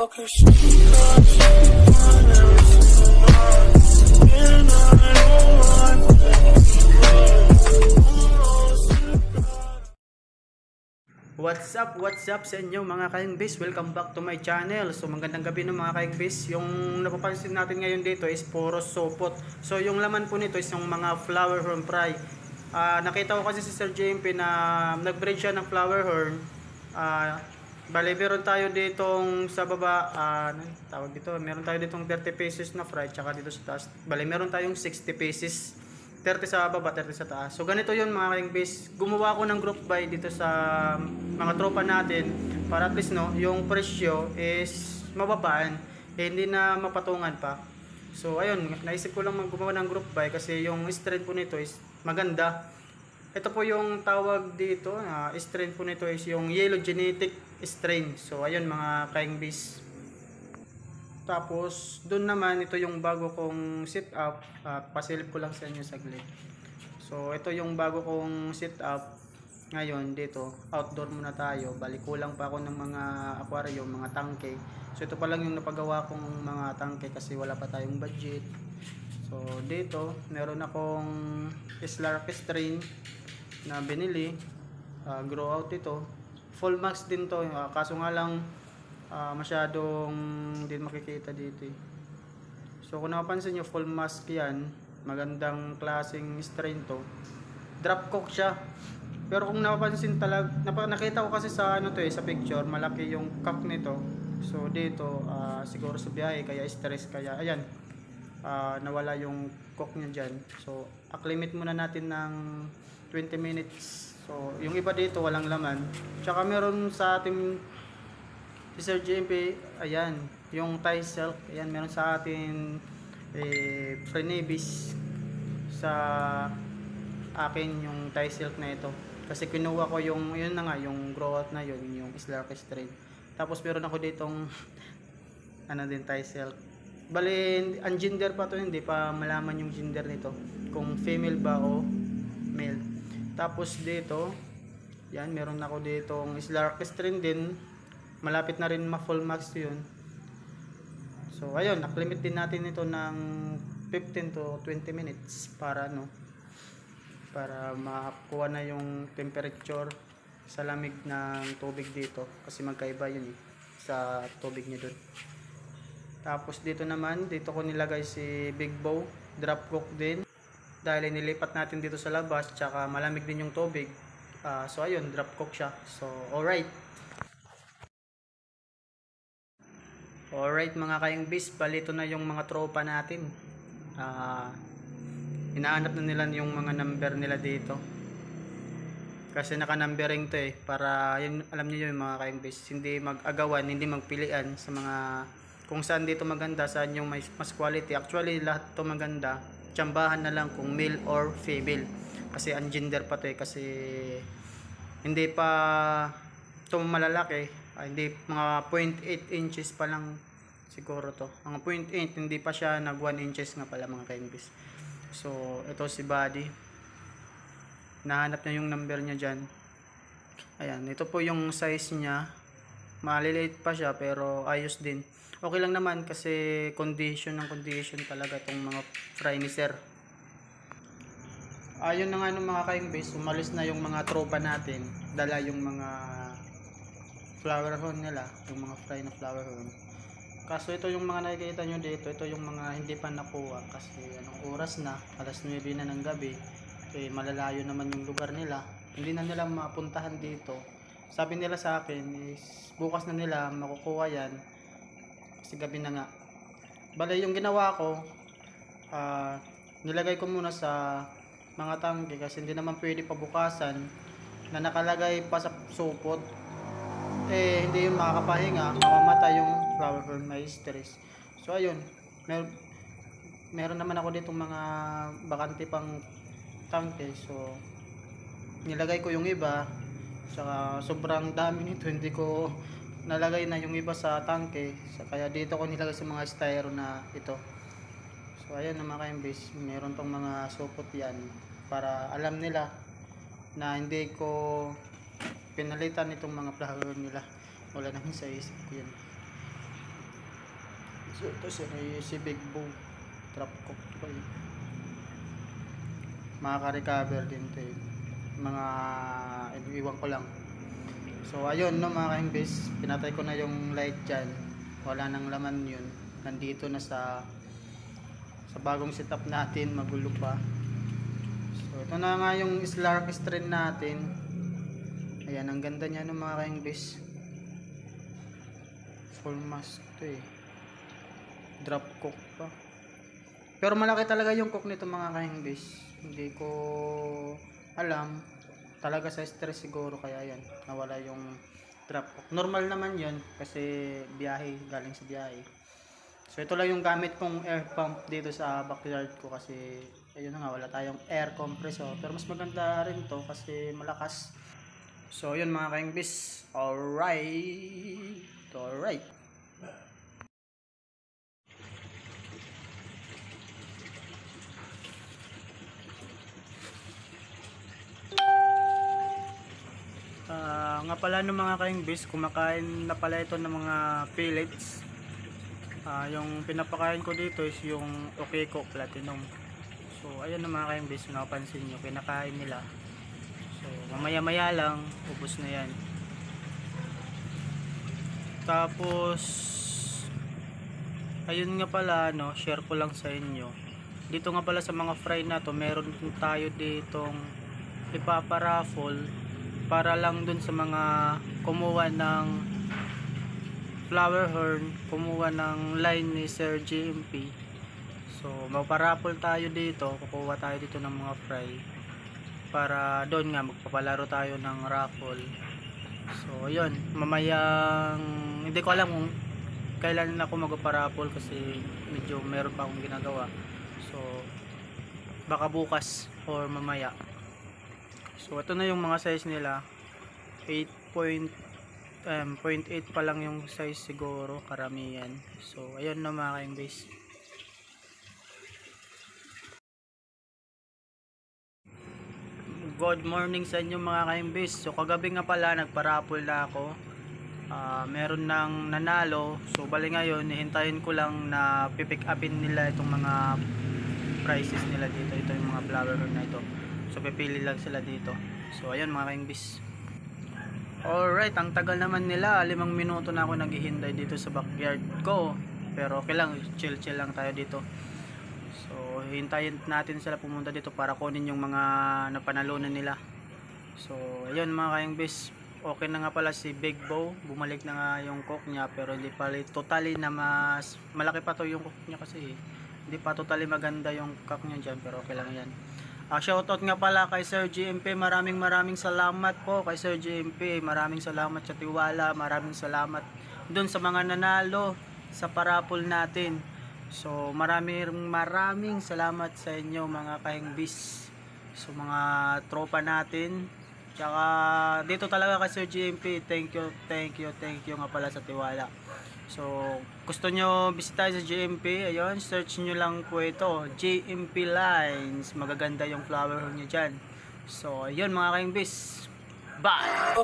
What's up sa inyo mga ka-Engbis? Welcome back to my channel. So magandang gabi ng mga ka-Engbis. Yung napapansin natin ngayon dito is puro sopot. So yung laman po nito is yung mga flower horn fry. Nakita ko kasi si Sir JMP na nag-breed siya ng flower horn. Bale meron tayo ditong sa baba, tawag dito, meron tayo ditong 30 pesos na fry, tsaka dito sa taas. Bale meron tayong 60 pesos. 30 sa baba, 30 sa taas. So ganito yun mga ka-Engbis. Gumawa ako ng group buy dito sa mga tropa natin para at least no, yung presyo is mababaan, hindi na mapatungan pa. So ayun, naisip ko lang gumawa ng group buy kasi yung strain po nito is maganda. Ito po yung tawag dito, strain po nito is yung yellow genetic strain. So ayun mga ka-Engbis. Tapos doon naman ito yung bago kong sit up, pasilip ko lang sa inyo saglit. So ito yung bago kong sit up. Ngayon dito outdoor muna tayo, balik kulang pa ako ng mga aquarium, mga tangke. So ito pa lang yung napagawa kong mga tangke kasi wala pa tayong budget. So dito meron akong Slark strain na binili, grow out ito, full max din to, kaso nga lang masyadong din makikita dito eh. So kung napansin nyo, full mask yan, magandang klaseng strain to, drop cock siya. Pero kung napansin talaga, nakita ko kasi sa ano to eh, sa picture, malaki yung cock nito. So dito siguro sa biyahe kaya stress, kaya ayan, nawala yung cock niya dyan. So acclimate muna natin ng 20 minutes. So yung iba dito walang laman. Tsaka meron sa ating si Sir JMP, ayan, yung Thai silk, ayan, meron sa atin Frenebies sa akin yung Thai silk na ito. Kasi kinuha ko yung, yun na nga, yung grow out na yun, yung Slark strain. Tapos meron ako ditong, ano din, Thai silk. Bali, ang gender pa to, hindi pa malaman yung gender nito. Kung female ba o male. Tapos dito, yan, meron ako ditong Slark strain din. Malapit na rin ma-full max yun. So ayun, naklimit din natin ito ng 15 to 20 minutes para ano, para makakuha na yung temperature sa lamig ng tubig dito kasi magkaiba yun eh, sa tubig niya dun. Tapos dito naman, dito ko nilagay si Big Bow, drop cook din dahil nilipat natin dito sa labas, tsaka malamig din yung tubig. So ayun, drop cook siya. So alright. Alright mga ka-Engbis, balito na yung mga tropa natin. Hinahanap na nila yung mga number nila dito. Kasi naka-numbering to eh, para yun, alam niyo yung mga ka-Engbis, hindi mag-agawan, hindi magpilian sa mga kung saan dito maganda, saan yung mas quality. Actually lahat to maganda, tsambahan na lang kung male or female. Kasi ang gender pa to eh, kasi hindi pa to malalaki. Hindi, mga 0.8 inches pa lang siguro to, mga 0.8, hindi pa siya nag 1 inches nga pala mga ka-Engbis. So ito si Buddy, nahanap niya yung number niya dyan. Ayan, ito po yung size niya, maliliit pa siya pero ayos din, okay lang naman kasi condition ng condition talaga itong mga fry ni Sir. Ayun na nga nung mga ka-Engbis, umalis na yung mga tropa natin, dala yung mga flower horn nila, yung mga fry na flower horn. Kaso ito yung mga nakikita nyo dito, ito yung mga hindi pa nakuha kasi anong oras na, alas 9 na ng gabi, malalayo naman yung lugar nila, hindi na nila mapuntahan dito. Sabi nila sa akin is bukas na nila makukuha yan kasi gabi na nga. Bale yung ginawa ko, nilagay ko muna sa mga tangke kasi hindi naman pwede pabukasan na nakalagay pa sa supot, hindi yung makakapahinga, mamamatay yung flower horn, may stress. So ayun, meron naman ako ditong mga bakante pang tangke, so nilagay ko yung iba, saka sobrang dami nito, hindi ko nalagay na yung iba sa tangke, so kaya dito ko nilagay sa mga styro na ito. So ayan na mga ka-Engbis, meron tong mga supot yan para alam nila na hindi ko pinalitan itong mga flower nila, wala naman sa isip ko yan. So ito si Big Bo. Trap cook pa eh. Makaka-recover din to eh. Mga iwan ko lang. So ayun no mga ka-imbis, pinatay ko na yung light dyan. Wala nang laman yun. Nandito na sa bagong setup natin, magulo pa. So ito na nga yung Slark strain natin. Ayan, ang ganda niya no mga ka-imbis. Full mask to eh. Drop cook pa. Pero malaki talaga yung cook nito mga ka-imbis. Hindi ko alam. Talaga sa stress siguro kaya yan. Nawala yung drop cook. Normal naman yun kasi biyahe, galing sa biyahe. So ito lang yung gamit kong air pump dito sa backyard ko kasi ayun na nga, wala tayong air compressor. Pero mas maganda rin to kasi malakas. So yun mga ka-imbis. Alright. Alright. Nga pala no mga ka-imbis, kumakain na pala ito ng mga pellets. Yung pinapakain ko dito is yung Okeko Platinum. So ayun na mga ka-imbis, napansin nyo, pinakain nila. So mamaya maya lang, ubos na yan. Tapos ayun nga pala no, share ko lang sa inyo. Dito nga pala sa mga fry na to, meron tayo ditong ipaparaffle para lang dun sa mga kumuha ng flower horn, kumuha ng line ni Sir GMP. So magparaffle tayo dito, kukuha tayo dito ng mga fry para doon nga magpapalaro tayo ng raffle. So ayun, mamayang hindi ko alam kung kailan ako magpaparaffle kasi medyo meron pa akong ginagawa. So baka bukas or mamaya. So ito na yung mga size nila. 0.8 pa lang yung size siguro, karamihan. So ayun na mga ka-imbis. Good morning sa inyo mga ka-imbis. So kagabi nga pala nagparapol na ako. Meron nang nanalo. So bali ngayon hihintayin ko lang na pipick upin nila itong mga prices nila dito. Ito yung mga flower na ito. So pipili lang sila dito. So ayun mga ka-imbis. Alright, ang tagal naman nila. 5 minuto na ako naghihintay dito sa backyard ko. Pero okay lang, chill lang tayo dito. So hintayin natin sila pumunta dito para kunin yung mga napanalunan nila. So ayun mga ka-imbis, okay na nga pala si Big Bo. Bumalik na nga yung cook niya, pero hindi pa totally na mas malaki pa to yung cook niya kasi hindi pa totally maganda yung cook niya dyan, pero okay lang yan. Shoutout nga pala kay Sir GMP. Maraming salamat po kay Sir GMP. Maraming salamat sa tiwala. Maraming salamat dun sa mga nanalo sa parapol natin. So maraming salamat sa inyo mga ka-imbis. So mga tropa natin. Tsaka dito talaga kay Sir GMP. Thank you nga pala sa tiwala. So gusto nyo bisitahin sa GMP, ayun, search nyo lang po ito, GMP Lines. Magaganda yung flower nyo dyan. So ayun mga ka-imbis, bye!